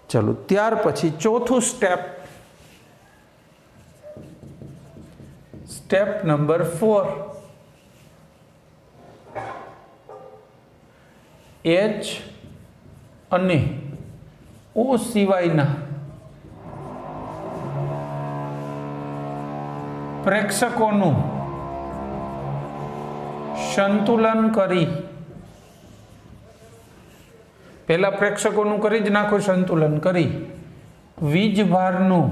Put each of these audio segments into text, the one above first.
चलो त्यार पछी चौथुं स्टेप, स्टेप नंबर 4, एच अने ओ सिवायना प्रेक्षकोनुं संतुलन करी, पहला प्रेक्षकोनुं करी ज नाखो, संतुलन करी वीजभारनुं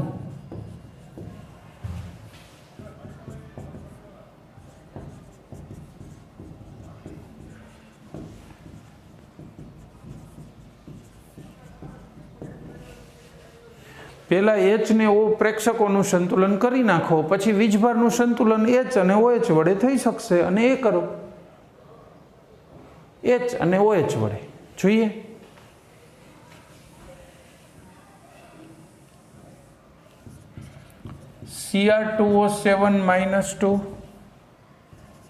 पहला एच ने ओ प्रेक्षकोनुं संतुलन करी नाखो, पछी वीजभारनुं संतुलन एच अने ओएच वडे थई शकशे अने ए करो एच अने ओएच वडे। जोईए Cr2O7 -2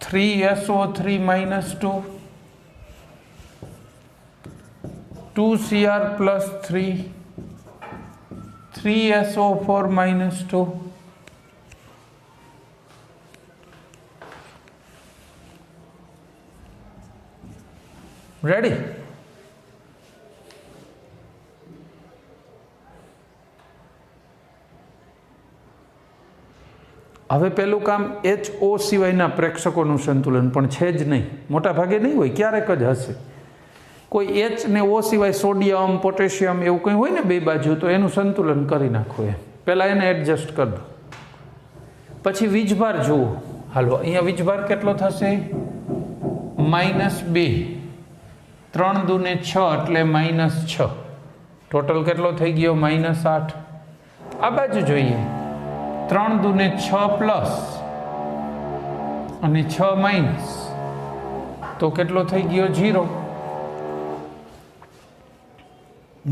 3SO3 -2 2Cr + 3 3SO4 -2 ready. હવે પહેલું કામ HO સિવાયના પ્રેક્ષકોનું સંતુલન, પણ છે જ નહીં, મોટા ભાગે નહીં હોય, ક્યારેક જ હશે। કોઈ H ને O સિવાય સોડિયમ પોટેશિયમ એવું કંઈ હોય ને બે બાજુ, તો એનું સંતુલન કરી નાખો એમ, પહેલાં એને એડજસ્ટ કરી દો। પછી વીજભાર જુઓ, હાલો અહીંયા વીજભાર કેટલો થશે -2, 3 દુને 6 એટલે -6, ટોટલ કેટલો થઈ ગયો -8। આ બાજુ જોઈએ 3 દુને 6 પ્લસ અને 6 માઇનસ, તો કેટલો થઈ ગયો 0।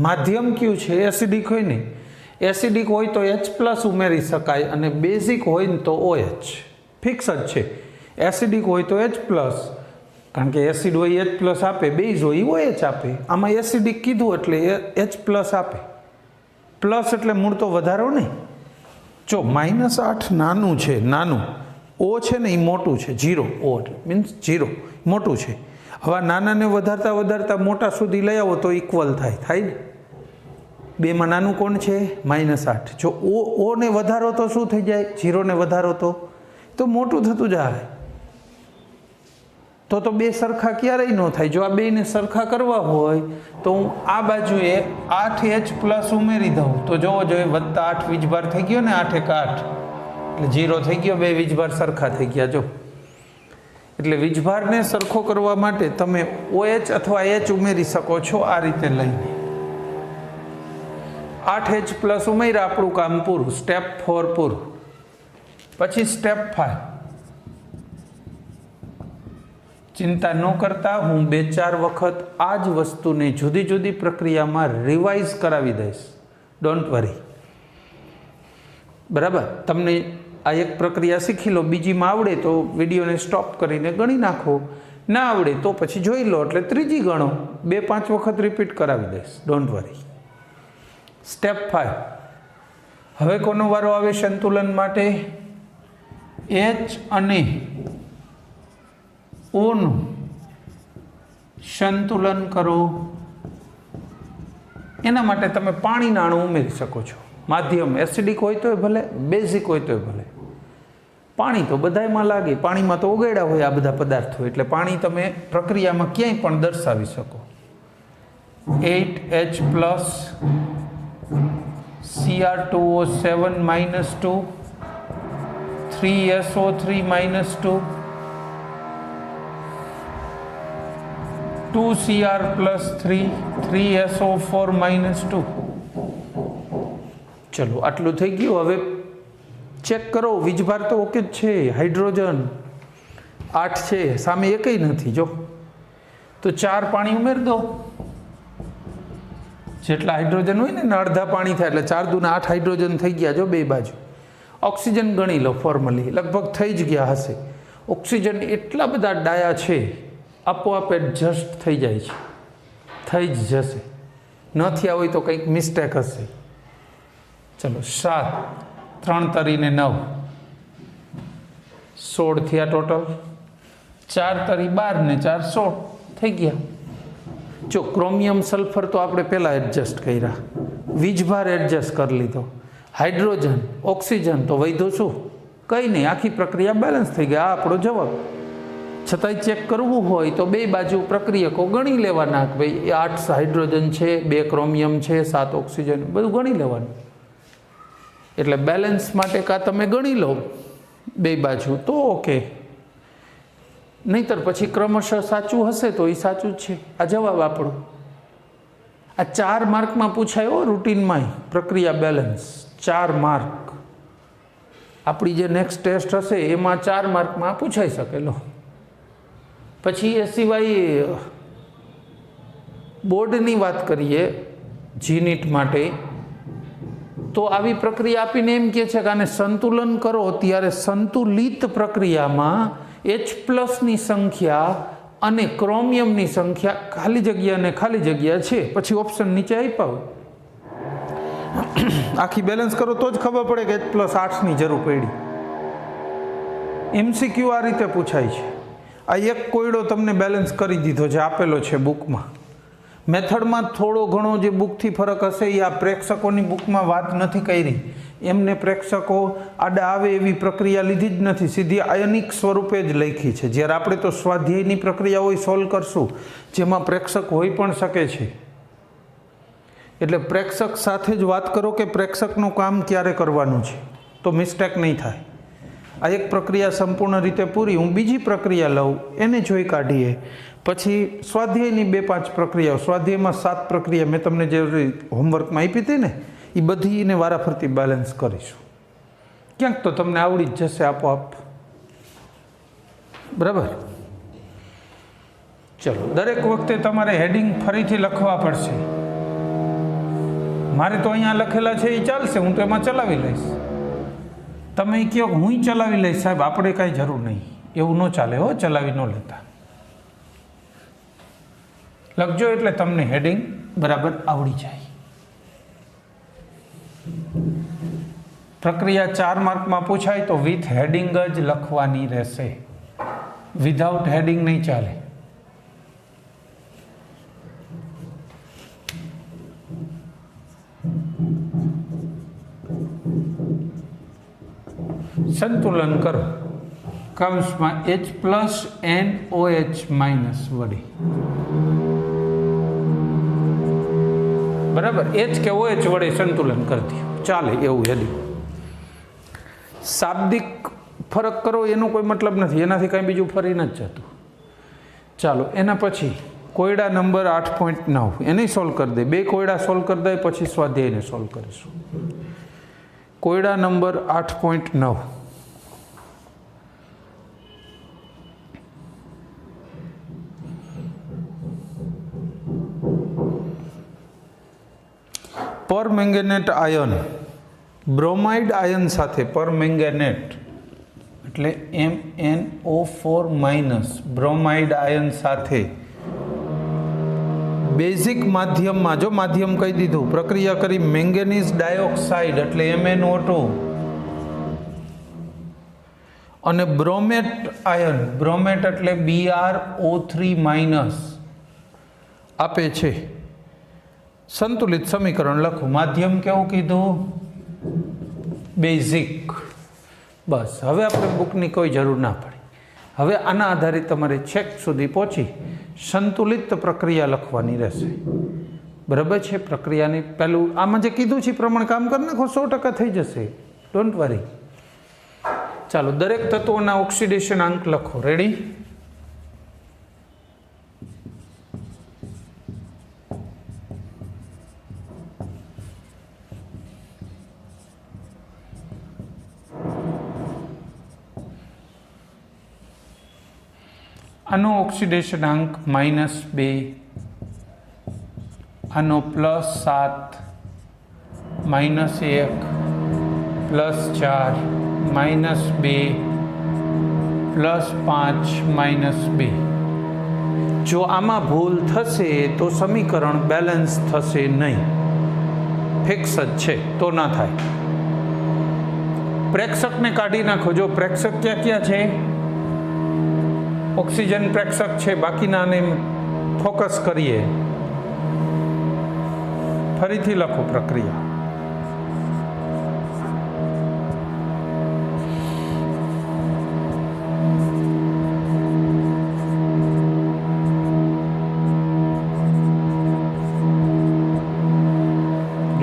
માધ્યમ કયું છે? એસિડિક હોય ને, એસિડિક હોય તો H+ ઉમેરી શકાય અને બેઝિક હોય ને તો OH, ફિક્સ જ છે। એસિડિક હોય તો H+, કારણ કે એસિડ હોય H+ આપે, બેઝ હોય OH આપે, આમાં એસિડિક કીધું એટલે H+ આપે, પ્લસ એટલે મૂળ તો વધારો નહીં। જો -8 નાનું છે, નાનું O છે ને એ મોટું છે, 0 O મીન્સ 0 મોટું છે। હવે નાનાને વધારતા વધારતા મોટા સુધી લઈ આવો તો ઇક્વલ થાય ને, બેમાં નાનું કોણ છે -8। જો O ને વધારો તો શું થઈ જાય, 0 ને વધારો તો મોટું થતું જાય, તો બે સરખા ક્યારેય ન થાય। જો આ બેને સરખા કરવા હોય તો હું આ બાજુએ 8H+ ઉમેરી દઉં તો જોવો જોઈએ +8 વીજભાર થઈ ગયો ને, 8 × 8 એટલે 0 થઈ ગયો, બે વીજભાર સરખા થઈ ગયા। જો એટલે વીજભારને સરખો કરવા માટે તમે OH અથવા H ઉમેરી શકો છો આ રીતે લઈને। 8H+ ઉમેર્યા, આપણું કામ પૂરું, સ્ટેપ 4 પૂરું। પછી સ્ટેપ 5, ચિંતા ન કરતા, હું 2-4 વખત આ જ વસ્તુને જુદી જુદી પ્રક્રિયામાં રિવાઇઝ કરાવી દઈશ, ડોન્ટ વરી, બરાબર। તમને આ એક પ્રક્રિયા શીખી લો, બીજીમાં આવડે તો વિડીયોને સ્ટોપ કરીને ગણી નાખો, ના આવડે તો પછી જોઈ લો એટલે ત્રીજી ગણો, 2-5 વખત રિપીટ કરાવી દઈશ, ડોન્ટ વરી। સ્ટેપ 5, હવે કોનો વારો આવે સંતુલન માટે? H અને O નું સંતુલન કરો। એના માટે તમે પાણીના અણુ ઉમેરી શકો છો, માધ્યમ એસિડિક હોય તોય ભલે, બેઝિક હોય તોય ભલે। પાણી તો બધાયમાં લાગે, પાણીમાં તો ઓગાળ્યા હોય આ બધા પદાર્થો, એટલે પાણી તમે પ્રક્રિયામાં ક્યાંય પણ દર્શાવી શકો। 8H+ Cr2O7 -2 3SO3 -2 2Cr + 3 3SO4 -2। ચલો આટલું થઈ ગયું। હવે ચેક કરો, વીજભાર તો ઓકે જ છે, હાઇડ્રોજન 8 છે, સામે એકેય નથી, જો તો 4 પાણી ઉમેરી દો, જેટલા હાઇડ્રોજન હોય ને અડધા પાણી થાય એટલે 4 દુના 8 હાઇડ્રોજન થઈ ગયા। જો બે બાજુ ઓક્સિજન ગણી લો, ફોર્મલી લગભગ થઈ જ ગયા હશે। ઓક્સિજન એટલા બધા ડાયા છે, આપોઆપ એડજસ્ટ થઈ જાય છે, થઈ જ જશે, ન થયા હોય તો કંઈક મિસ્ટેક હશે. ચલો 7 3 તરીને 9 16 થયા ટોટલ. 4 તરી 12 ને 4 16 થઈ ગયા. જો ક્રોમિયમ સલ્ફર તો આપણે પહેલાં એડજસ્ટ કર્યા, વીજભાર એડજસ્ટ કરી લીધો, હાઇડ્રોજન ઓક્સિજન તો વધ્યો શું, કંઈ નહીં, આખી પ્રક્રિયા બેલેન્સ થઈ ગઈ. આ આપણો જવાબ. છતાંય ચેક કરવું હોય તો બે બાજુ પ્રક્રિયકો ગણી લેવાના કે ભાઈ 8 હાઇડ્રોજન છે, 2 ક્રોમિયમ છે, 7 ઓક્સિજન, બધું ગણી લેવાનું. એટલે બેલેન્સ માટે કાં તમે ગણી લો બે બાજુ તો ઓકે, નહીંતર પછી ક્રમશઃ સાચું હશે તો એ સાચું જ છે. આ જવાબ આપણો. આ 4 માર્કમાં પૂછાયો રૂટીનમાં પ્રક્રિયા બેલેન્સ. 4 માર્ક આપણી જે નેક્સ્ટ ટેસ્ટ હશે એમાં 4 માર્કમાં પૂછાઈ શકેલો. પછી એ સિવાય બોર્ડની વાત કરીએ જીનીટ માટે તો આવી પ્રક્રિયા આપીને એમ કહે છે કે આને સંતુલન કરો ત્યારે સંતુલિત પ્રક્રિયામાં H+ની સંખ્યા અને ક્રોમિયમની સંખ્યા ખાલી જગ્યા અને ખાલી જગ્યા છે, પછી ઓપ્શન નીચે આપ્યા. આખી બેલેન્સ કરો તો જ ખબર પડે કે H+8ની જરૂર પડી. MCQ આ રીતે પૂછાય છે. આ એક કોયડો તમને બેલેન્સ કરી દીધો છે, આપેલો છે બુકમાં. મેથડમાં થોડો ઘણો જે બુકથી ફરક હશે એ આ પ્રેક્ષકોની બુકમાં વાત નથી કરી. એમને પ્રેક્ષકો આડા આવે એવી પ્રક્રિયા લીધી જ નથી, સીધી આયનિક સ્વરૂપે જ લખી છે. જ્યારે આપણે તો સ્વાધ્યાયની પ્રક્રિયા હોય સોલ્વ કરશું, જેમાં પ્રેક્ષક હોઈ પણ શકે છે. એટલે પ્રેક્ષક સાથે જ વાત કરો કે પ્રેક્ષકનું કામ ક્યારે કરવાનું છે, તો મિસ્ટેક નહીં થાય. આ એક પ્રક્રિયા સંપૂર્ણ રીતે પૂરી, હું બીજી પ્રક્રિયા લઉં, એને જોઈ કાઢીએ. પછી સ્વાધ્યાયની 2-5 પ્રક્રિયાઓ, સ્વાધ્યાયમાં 7 પ્રક્રિયા મેં તમને જે હોમવર્કમાં આપી હતી ને, એ બધીને વારાફરતી બેલેન્સ કરીશું. ક્યાંક તો તમને આવડી જ જશે આપોઆપ. બરાબર? ચલો, દરેક વખતે તમારે હેડિંગ ફરીથી લખવા પડશે. મારે તો અહીંયા લખેલા છે એ ચાલશે, હું તો એમાં ચલાવી લઈશ. તમે કહો હું ચલાવી લઈશ સાહેબ, આપણે કાંઈ જરૂર નહીં, એવું ન ચાલે હો, ચલાવી ન લેતા. લખજો એટલે તમને હેડિંગ બરાબર આવડી જાય. પ્રક્રિયા 4 માર્કમાં પૂછાય તો વિથ હેડિંગ જ લખવાની રહેશે, વિધાઉટ હેડિંગ નહીં ચાલે. સંતુલન કરો કૌંસમાં H+NOH- વડે. બરાબર, H કે OH વડે સંતુલન કરી દો, ચાલે એવું હેડિંગ. શાબ્દિક ફરક કરો એનો કોઈ મતલબ નથી, એનાથી કાંઈ બીજું ફરી નથી જતું. ચાલો, એના પછી કોયડા નંબર 8.9 એને સોલ્વ કરી દે. 2 કોયડા સોલ્વ કરી દે, પછી સ્વાધ્યાયને સોલ્વ કરીશું. કોયડા number 8.9. Permanganate ion bromide ion સાથે, પરમેંગેનેટ એટલે MnO4- બ્રોમાઇડ આયન સાથે બેઝિક માધ્યમમાં, જો માધ્યમ કહી દીધું, પ્રક્રિયા કરી મેંગેનીઝ ડાયોક્સાઇડ એટલે MnO2 અને બ્રોમેટ આયન, બ્રોમેટ એટલે BrO3- આપે છે. સંતુલિત સમીકરણ લખું. માધ્યમ કેવું કીધું? બેઝિક. બસ, હવે આપણે બુકની કોઈ જરૂર ના પડે. હવે આના આધારિત તમારે છેક સુધી પહોંચી સંતુલિત પ્રક્રિયા લખવાની રહેશે. બરાબર છે? પ્રક્રિયાની પહેલું આમાં જે કીધું છે એ પ્રમાણે કામ કરી નાખો, 100% થઈ જશે, ડોન્ટ વરી. ચાલો, દરેક તત્વોના ઓક્સિડેશન આંક લખો. રેડી? આનો ઓક્સિડેશન આંક -2, આનો +7, -1, +4, -2, +5, -2. જો આમાં ભૂલ થશે તો સમીકરણ બેલેન્સ થશે નહીં, ફિક્સ જ છે, તો ના થાય. પ્રેક્ષકને કાઢી નાખો. જો પ્રેક્ષક ક્યાં ક્યાં છે? ઓક્સિજન પ્રેક્ષક છે, બાકીનાને ફોકસ કરીએ. ફરીથી લખો પ્રક્રિયા.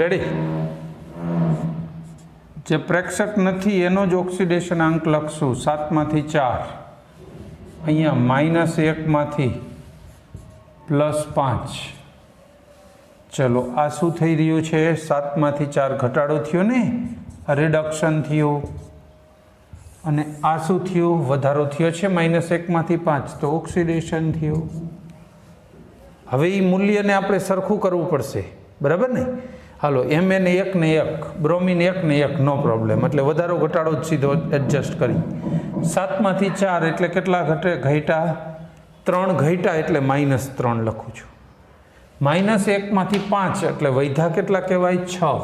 રેડી? જે પ્રેક્ષક નથી એનો જ ઓક્સિડેશન આંક લખશું. 7 માંથી 4, અહીંયા -1 માંથી +5. ચલો, આ શું થઈ રહ્યું છે? 7 માંથી 4 ઘટાડો થયો ને, રિડક્શન થયું. અને આ શું થયું? વધારો થયો છે. -1 માંથી 5 તો ઓક્સિડેશન થયું. હવે એ મૂલ્યને આપણે સરખું કરવું પડશે, બરાબર ને? હાલો, Mn 1 ને 1, બ્રોમિન 1 ને 1, નો પ્રોબ્લેમ. એટલે વધારો ઘટાડો જ સીધો એડજસ્ટ કરી. 7 માંથી 4 એટલે કેટલા ઘટ્યા? 3 ઘટ્યા, એટલે -3 લખું છું. -1 માંથી 5 એટલે વૈધા કેટલા કહેવાય? 6.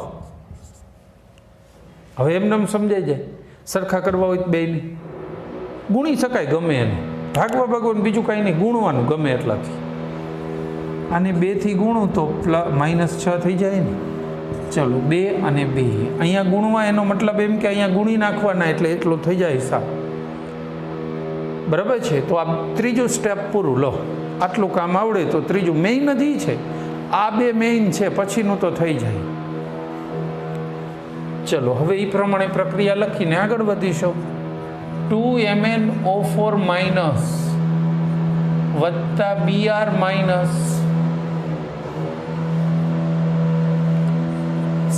હવે એમને સમજાય જાય. સરખા કરવા હોય બેને ગુણી શકાય, ગમે એને ભાગવા ભાગવાનું, બીજું કાંઈ નહીં, ગુણવાનું ગમે એટલાથી. આને 2 થી ગુણું તો -6 થઈ જાય ને. ચલો, 2 અને 2 અહીંયા ગુણવા, એનો મતલબ એમ કે અહીંયા ગુણી નાખવાના, એટલે એટલો થઈ જાય હિસાબ. બરાબર છે? તો આ ત્રીજું સ્ટેપ પૂરું. લો, આટલું કામ આવડે તો ત્રીજું મેઇન જ છે. આ 2 મેઇન છે, પછીનું તો થઈ જાય. ચલો, હવે એ પ્રમાણે પ્રક્રિયા લખીને આગળ વધીશું. 2MnO4- વત્તા Br-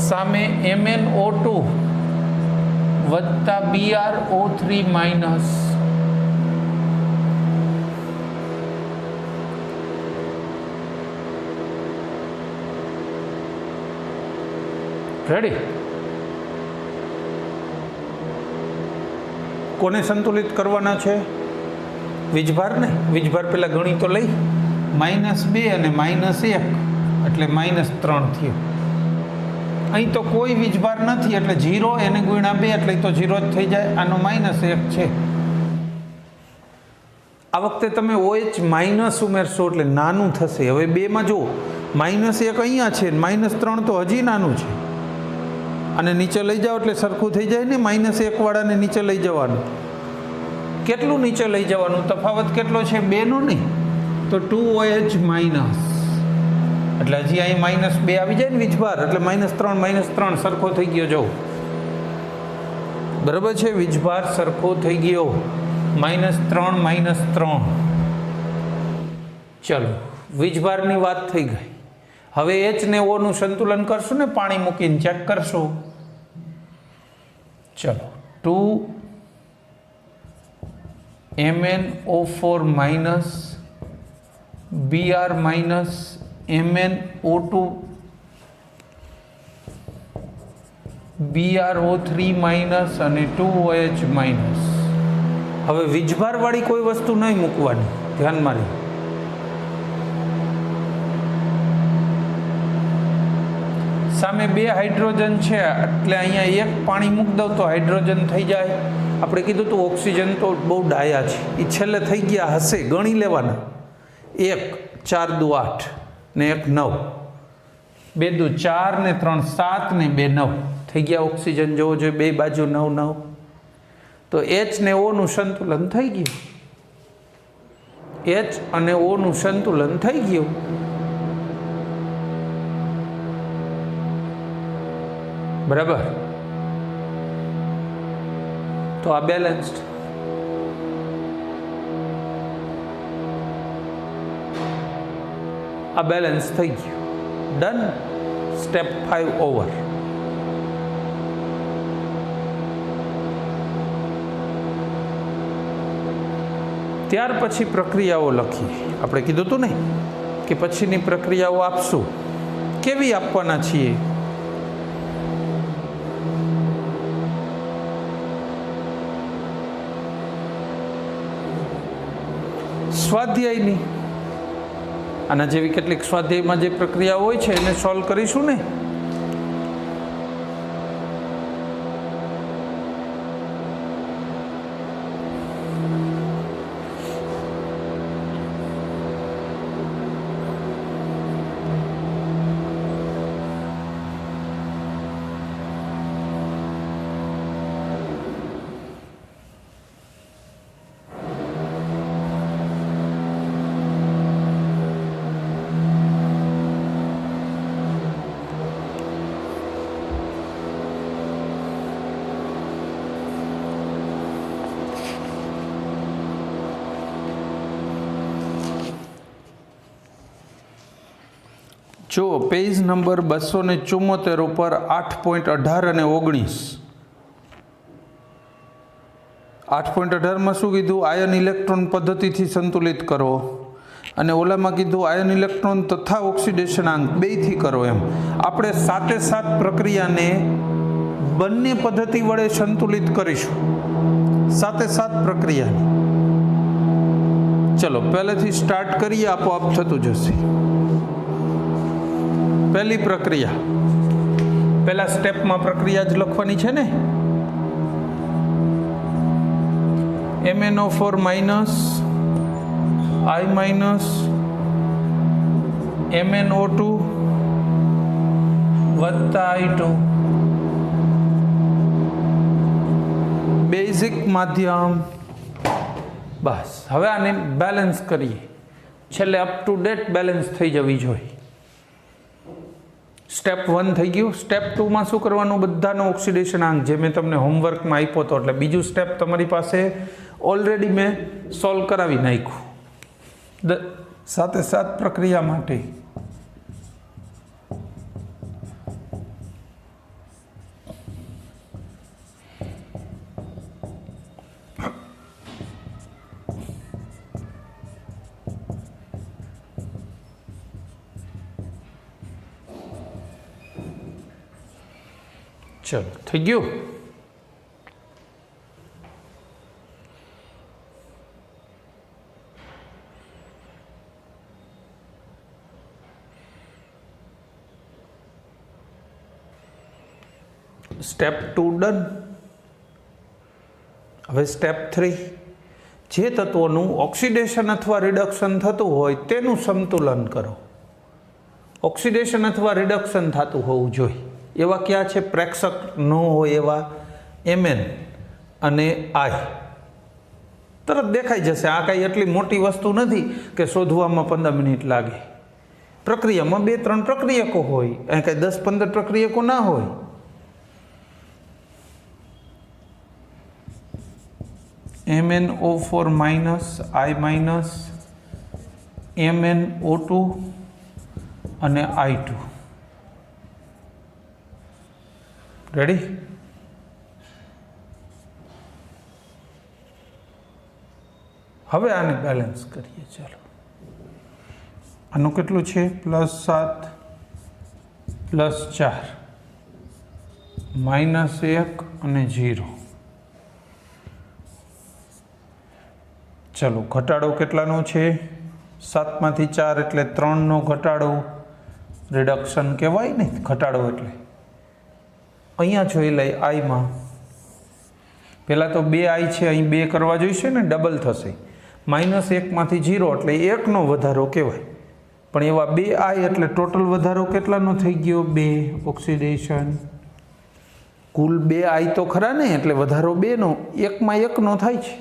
સામે MnO2 વત્તા BrO3-. રેડી? કોને સંતુલિત કરવાના છે? વીજભારને. વીજભાર પેલા ગણી તો લઈ. -2 અને -1 એટલે -3 થયો. અહીં તો કોઈ વીજભાર નથી એટલે 0, એને ગુણ્યા 2 એટલે તો 0 જ થઈ જાય. આનો -1 છે. આ વખતે તમે OH માઇનસ ઉમેરશો એટલે નાનું થશે. હવે 2માં જો -1 અહીંયા છે, -3 તો હજી નાનું છે. અને નીચે લઈ જાઓ એટલે સરખું થઈ જાય ને. -1 વાળાને નીચે લઈ જવાનું. કેટલું નીચે લઈ જવાનું? તફાવત કેટલો છે? 2 નો નહીં, તો 2OH-. એટલે હજી અહીં -2 આવી જાય ને વીજભાર, એટલે -3 સરખો થઈ ગયો. જો બરાબર છે? વીજભાર સરખો થઈ ગયો. -3. ચલો, વીજભારની વાત થઈ ગઈ. હવે H ને O નું સંતુલન કરશું ને, પાણી મૂકીને ચેક કરશું. ચલો, 2MnO4- Br- MnO2 BrO3- અને 2OH-. હવે વીજભાર વાળી કોઈ વસ્તુ નહીં મૂકવાની, ધ્યાનમાં રહે. સામે 2 હાઇડ્રોજન છે એટલે અહીંયા 1 પાણી મૂકી દઉં તો હાઇડ્રોજન થઈ જાય. આપણે કીધું તો ઓક્સિજન તો બહુ ડાયા છે, એ છેલ્લે થઈ ગયા હશે, ગણી લેવાના. 1 4 દુ 8 ને 1 9, 2 દુ 4 ને 3 7 ને 2 9 થઈ ગયા ઓક્સિજન. જોવો જોઈએ, 2 બાજુ 9 9. તો H ને O નું સંતુલન થઈ ગયું. H અને O નું સંતુલન થઈ ગયું. બરાબર? તો આ બેલેન્સ્ડ. આ બેલેન્સ થઈ ગયું. ડન. Step 5 over. ત્યાર પછી પ્રક્રિયાઓ લખીએ. આપણે કીધું હતું ને કે પછીની પ્રક્રિયાઓ આપશું. કેવી આપવાના છીએ? સ્વાધ્યાયની. આના જેવી કેટલીક સ્વાધ્યાયમાં જે પ્રક્રિયા હોય છે એને સોલ્વ કરીશું ને. જો પેજ નંબર 274 ઉપર 8.18 અને 19. 8.18 શું કીધું? આયન ઇલેક્ટ્રોન પદ્ધતિથી સંતુલિત કરો. અને ઓલામાં કીધું આયન ઇલેક્ટ્રોન તથા ઓક્સિડેશનાંક બેયથી કરો. એમ આપણે સાથે સાત પ્રક્રિયાને બંને પદ્ધતિ વડે સંતુલિત કરીશું. સાથે સાત પ્રક્રિયાને. ચલો પહેલેથી સ્ટાર્ટ કરીએ, આપોઆપ થતું જશે. પહેલી પ્રક્રિયા, પહેલા સ્ટેપમાં પ્રક્રિયા જ લખવાની છે ને. MnO4 minus I minus MnO2 વત્તા I2 બેઝિક માધ્યમ. બસ હવે આને બેલેન્સ કરીએ. છેલ્લે અપ ટુ ડેટ બેલેન્સ થઈ જવી જોઈએ. સ્ટેપ 1 થઈ ગયું. સ્ટેપ 2માં શું કરવાનું? બધાનો ઓક્સિડેશનાંક જે મેં તમને હોમવર્કમાં આપ્યો હતો, એટલે બીજું સ્ટેપ તમારી પાસે ઓલરેડી મેં સોલ્વ કરાવી નાખ્યું. સાથે સાત પ્રક્રિયા માટે ચલો થઈ ગયું. Step 2 done. હવે સ્ટેપ 3, જે તત્વોનું ઓક્સિડેશન અથવા રિડક્શન થતું હોય તેનું સંતુલન કરો. ઓક્સિડેશન અથવા રિડક્શન થતું હોવું જોઈએ. એવા ક્યાં છે? પ્રેક્ષક ન હોય એવા Mn અને I. તરત દેખાઈ જશે. આ કાંઈ એટલી મોટી વસ્તુ નથી કે શોધવામાં 15 મિનિટ લાગે. પ્રક્રિયામાં 2-3 પ્રક્રિયકો હોય, અહીં કાંઈ 10-15 પ્રક્રિયકો ના હોય. MnO4 minus I minus MnO2 અને I2. રેડી? હવે આને બેલેન્સ કરીએ. ચાલો, આનું કેટલું છે? +7 +4 -1 અને 0. ચલો, ઘટાડો કેટલાનો છે? 7 માંથી 4 એટલે 3 નો ઘટાડો. રિડક્શન કહેવાય ને ઘટાડો એટલે. અહીંયા જોઈ લઈ આઈમાં. પહેલાં તો 2 I છે, અહીં 2 કરવા જોઈશે ને, ડબલ થશે. -1 માંથી 0 એટલે 1 નો વધારો કહેવાય. પણ એવા 2 I એટલે ટોટલ વધારો કેટલાનો થઈ ગયો? 2. ઓક્સિડેશન કુલ 2 I તો ખરા ને, એટલે વધારો 2 નો. 1 માં 1 નો થાય છે.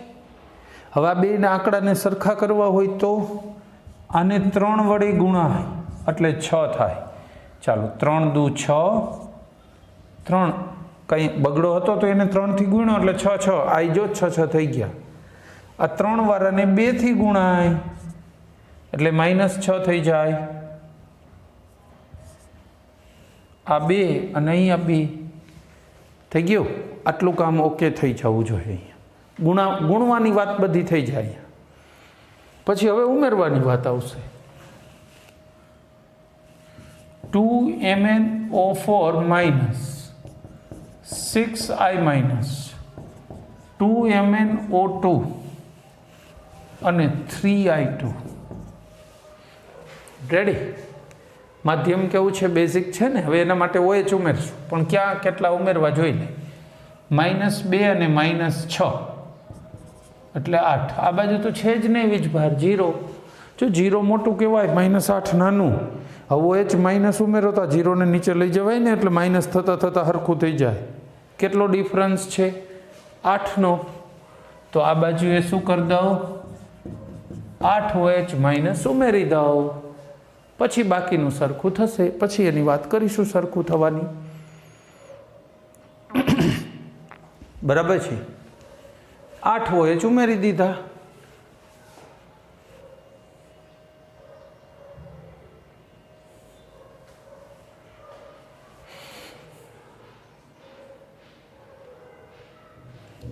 હવે આ 2 ના આંકડાને સરખા કરવા હોય તો આને 3 વડે ગુણાય એટલે 6 થાય. ચાલો, 3 દુ 6. 3 કંઈ બગડો હતો તો એને 3 થી ગુણ્યો એટલે 6 I જો 6 થઈ ગયા. આ 3 વાળાને 2 થી ગુણાય એટલે -6 થઈ જાય. આ 2 અને અહીંયા 2 થઈ ગયું. આટલું કામ ઓકે થઈ જવું જોઈએ. ગુણવાની વાત બધી થઈ જાય. પછી હવે ઉમેરવાની વાત આવશે. 2MnO4 minus 6I minus 2MnO2 અને 3I2. રેડી? માધ્યમ કેવું છે? બેઝિક છે ને. હવે એના માટે OH ઉમેરશું, પણ ક્યાં કેટલા ઉમેરવા જોઈ લે. -2 અને -6 એટલે 8. આ બાજુ તો છે જ નહીં વીજભાર, 0. જો 0 મોટું કહેવાય, -8 નાનું. હવે OH માઇનસ ઉમેરો તો 0 ને નીચે લઈ જવાય ને, એટલે માઇનસ થતાં થતાં સરખું થઈ જાય. કેટલો ડિફરન્સ છે? 8નો. તો આ બાજુએ શું કરી દઉં? 8 OH માઇનસ ઉમેરી દઉં, પછી બાકીનું સરખું થશે. પછી એની વાત કરીશું સરખું થવાની. બરાબર છે? 8 OH ઉમેરી દીધા.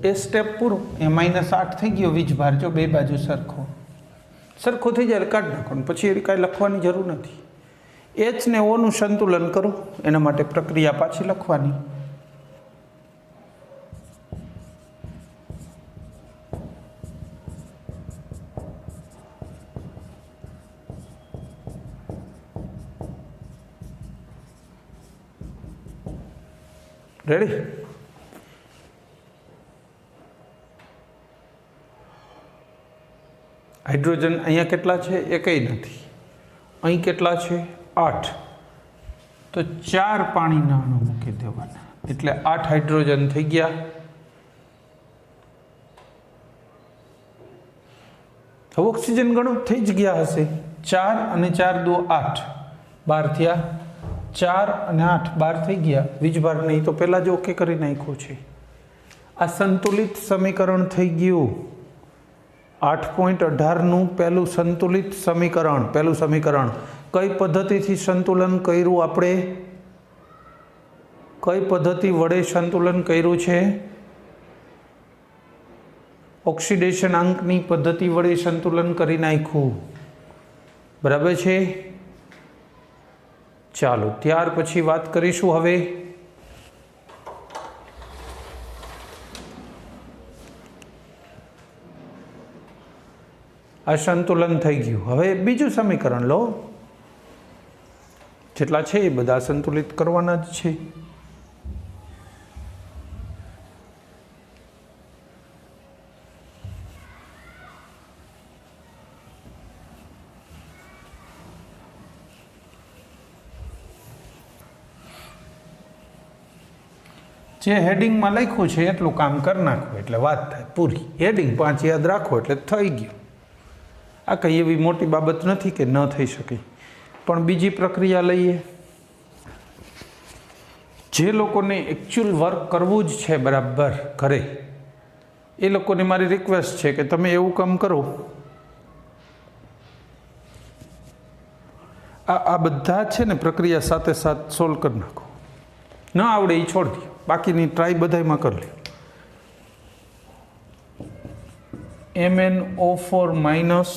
એ સ્ટેપ પૂરો. એ -8 થઈ ગયો વીજભાર. જો બે બાજુ સરખો થઈ જાય કાઢી નાખો. પછી એ કાંઈ લખવાની જરૂર નથી. H ને O નું સંતુલન કરો, એના માટે પ્રક્રિયા પાછી લખવાની. રેડી? હાઇડ્રોજન અહીંયા કેટલા છે? એકેય નથી. અહીં કેટલા છે? 8. તો 4 પાણીના અણુ મૂકી દેવાના, એટલે 8 હાઇડ્રોજન થઈ ગયા. હવે ઓક્સિજન ગણો થઈ જ ગયા હશે. 4 અને 4 2 8, 12 થયા. 4 અને 8 12 થઈ ગયા. વીજભાર નહીં તો પહેલાં જ ઓકે કરી નાખ્યું છે. આ સંતુલિત સમીકરણ થઈ ગયું. 8.18નું પહેલું સંતુલિત સમીકરણ. પહેલું સમીકરણ કઈ પદ્ધતિથી સંતુલન કર્યું? આપણે કઈ પદ્ધતિ વડે સંતુલન કર્યું છે? ઓક્સિડેશન આંકની પદ્ધતિ વડે સંતુલન કરી નાખ્યું. બરાબર છે? ચાલો ત્યાર પછી વાત કરીશું. હવે આ સંતુલન થઈ ગયું. હવે બીજું સમીકરણ લો. જેટલા છે એ બધા સંતુલિત કરવાના જ છે. જે હેડિંગમાં લખ્યું છે એટલું કામ કરી નાખો એટલે વાત થાય પૂરી. હેડિંગ 5 યાદ રાખો એટલે થઈ ગયું. આ કંઈ એવી મોટી બાબત નથી કે ન થઈ શકે. પણ બીજી પ્રક્રિયા લઈએ. જે લોકોને એકચ્યુઅલ વર્ક કરવું જ છે બરાબર ઘરે, એ લોકોને મારી રિક્વેસ્ટ છે કે તમે એવું કામ કરો, આ બધા છે ને પ્રક્રિયા સાથે સાથ સોલ્વ કરી નાખો. ન આવડે એ છોડી દો, બાકીની ટ્રાય બધામાં કરી લે. MnO4 minus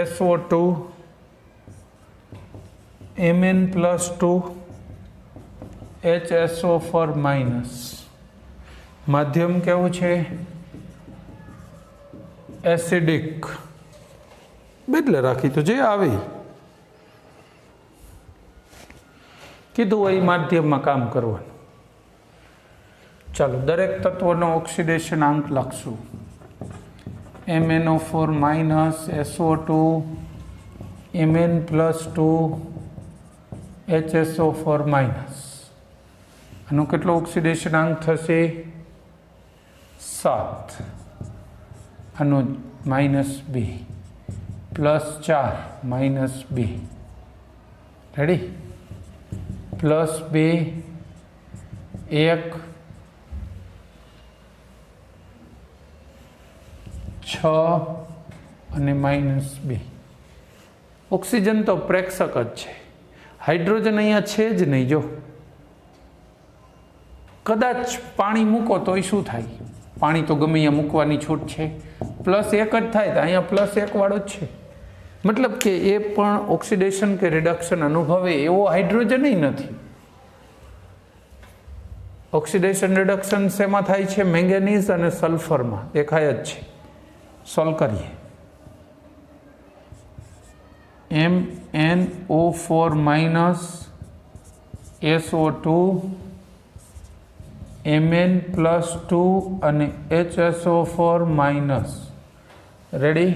SO2 Mn plus 2 HSO4 minus. માધ્યમ કેવું છે? એસિડિક. બદલે રાખી તો જે આવે કીધું હોય માધ્યમમાં કામ કરવાનું. ચાલો દરેક તત્વનો ઓક્સિડેશન આંક લખશું. MnO4 minus SO2 Mn plus 2 HSO4 minus. આનો કેટલો ઓક્સિડેશન આંક થશે? 7. આનો -2 +4 -2. રેડી? +2 1 6 અને -2. ઓક્સિજન તો પ્રેક્ષક જ છે. હાઇડ્રોજન અહીંયા છે જ નહીં. જો કદાચ પાણી મૂકો તોય શું થાય? પાણી તો ગમે અહીંયા મૂકવાની છૂટ છે. +1 જ થાય તો અહીંયા +1 વાળો જ છે. મતલબ કે એ પણ ઓક્સિડેશન કે રિડક્શન અનુભવે એવો હાઇડ્રોજન નથી. ઓક્સિડેશન રિડક્શન શેમાં થાય છે? મેંગેનીઝ અને સલ્ફરમાં. દેખાય જ છે. સોલ્વ કરીએ. MnO4 માઇનસ SO2 Mn+2 અને HSO4 માઇનસ રેડી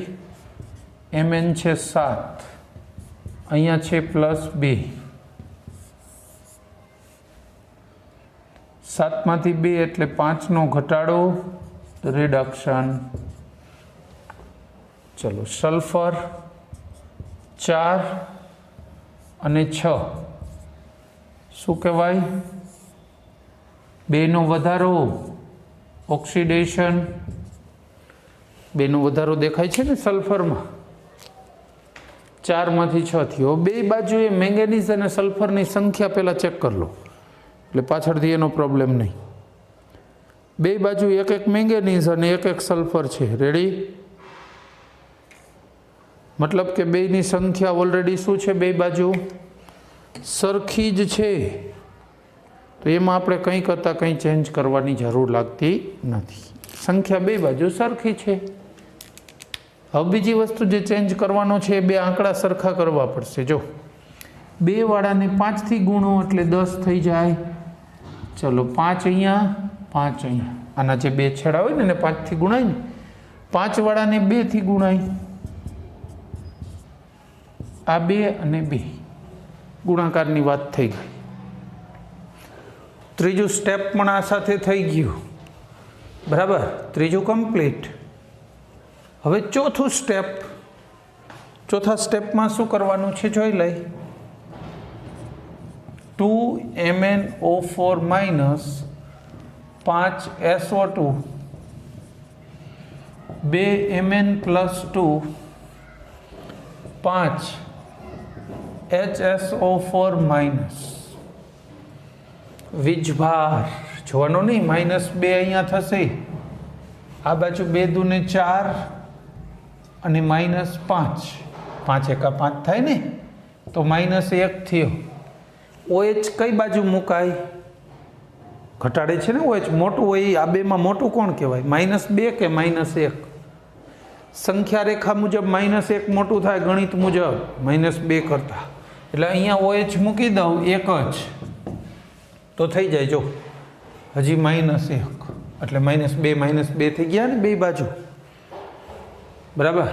Mn છે 7 અહીંયા છે +2 7 માંથી 2 એટલે 5 નો ઘટાડો રિડક્શન ચલો સલ્ફર 4 અને 6 શું કહેવાય 2 નો વધારો ઓક્સિડેશન 2 નો વધારો દેખાય છે ને સલ્ફરમાં 4 માંથી 6 થયો બે બાજુએ મેંગેનીઝ અને સલ્ફરની સંખ્યા પહેલા ચેક કરી લો એટલે પાછળથી એનો પ્રોબ્લેમ નહીં બે બાજુ એક એક મેંગેનીઝ અને એક એક સલ્ફર છે રેડી મતલબ કે બેની સંખ્યા ઓલરેડી શું છે બે બાજુ સરખી જ છે તો એમાં આપણે કંઈ કરતાં કંઈ ચેન્જ કરવાની જરૂર લાગતી નથી સંખ્યા બે બાજુ સરખી છે હવે બીજી વસ્તુ જે ચેન્જ કરવાનો છે એ બે આંકડા સરખા કરવા પડશે જો 2 વાળાને 5 થી ગુણો એટલે 10 થઈ જાય ચલો 5 અહીંયા 5 અહીંયા આના જે બે છેડા હોય ને એને 5 થી ગુણાય ને 5 વાળાને 2 થી ગુણાય આ 2 અને 2 ગુણાકારની વાત થઈ ગઈ ત્રીજું સ્ટેપ પણ આ સાથે થઈ ગયું બરાબર ત્રીજું કમ્પ્લીટ હવે ચોથા સ્ટેપમાં શું કરવાનું છે જોઈ લઈ 2MnO4 minus 5SO2 2Mn+2 5HSO4 minus વીજભાર જોવાનો નહીં -2 અહીંયા થશે આ બાજુ 2 દૂને 4 અને -5 5 એકા 5 થાય ને તો -1 થયો OH કઈ બાજુ મુકાય ઘટાડે છે ને OH મોટું હોય આ બેમાં મોટું કોણ કહેવાય -2 કે -1 સંખ્યા રેખા મુજબ -1 મોટું થાય ગણિત મુજબ -2 કરતા એટલે અહીંયા OH મૂકી દઉં એક જ તો થઈ જાય જો હજી -1 એટલે -2 થઈ ગયા ને બે બાજુ બરાબર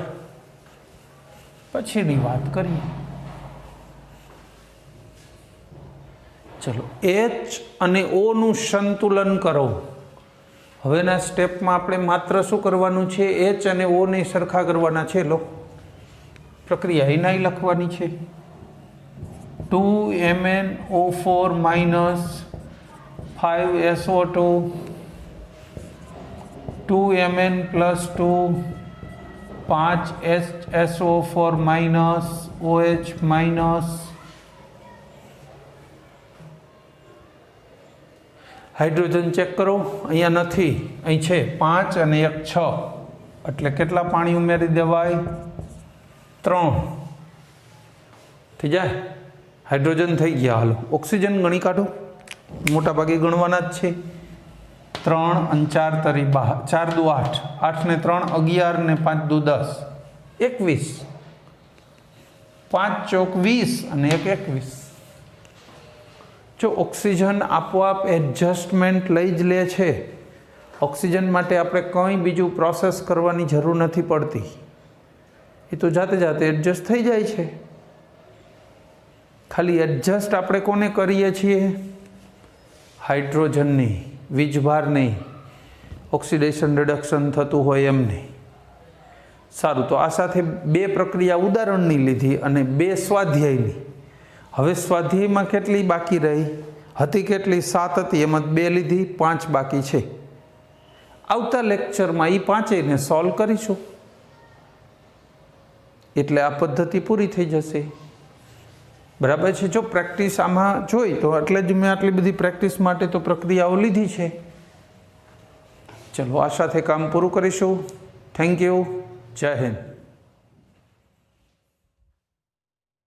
પછીની વાત કરીએ ચલો H અને O નું સંતુલન કરો હવેના સ્ટેપમાં આપણે માત્ર શું કરવાનું છે H અને O ને સરખા કરવાના છે લો પ્રક્રિયા એનાય લખવાની છે 2MnO4 minus 5SO2 2Mn+2 5HSO4 minus OH minus hydrogen check કરો અહીંયા નથી અહીં છે 5 અને 1 6 એટલે કેટલા પાણી ઉમેરી દેવાય 3 થઈ જાય હાઇડ્રોજન થઈ ગયા હાલો ઓક્સિજન ગણી કાઢો મોટા ભાગે ગણવાના જ છે 3 અને 4 તરી 4 દુ 8 8 ને 3 11 ને 5 દુ 10 21 5 ચોક 20 અને 1 21 જો ઓક્સિજન આપોઆપ એડજસ્ટમેન્ટ લઈ જ લે છે ઓક્સિજન માટે આપણે કંઈ બીજું પ્રોસેસ કરવાની જરૂર નથી પડતી એ તો જાતે એડજસ્ટ થઈ જાય છે ખાલી એડજસ્ટ આપણે કોને કરીએ છીએ હાઇડ્રોજનની વીજભાર નહીં ઓક્સિડેશન રિડક્શન થતું હોય એમ નહીં સારું તો આ સાથે 2 પ્રક્રિયા ઉદાહરણની લીધી અને 2 સ્વાધ્યાયની હવે સ્વાધ્યાયમાં કેટલી બાકી રહી હતી કેટલી 7 હતી એમાં 2 લીધી 5 બાકી છે આવતા લેક્ચરમાં એ 5ને સોલ્વ કરીશું એટલે આ પદ્ધતિ પૂરી થઈ જશે બરાબર છે જો પ્રેક્ટિસ આમાં જોઈ તો એટલે જ મેં આટલી બધી પ્રેક્ટિસ માટે તો પ્રક્રિયાઓ લીધી છે ચલો આ સાથે કામ પૂરું કરીશું થેન્ક યુ જય હિન્દ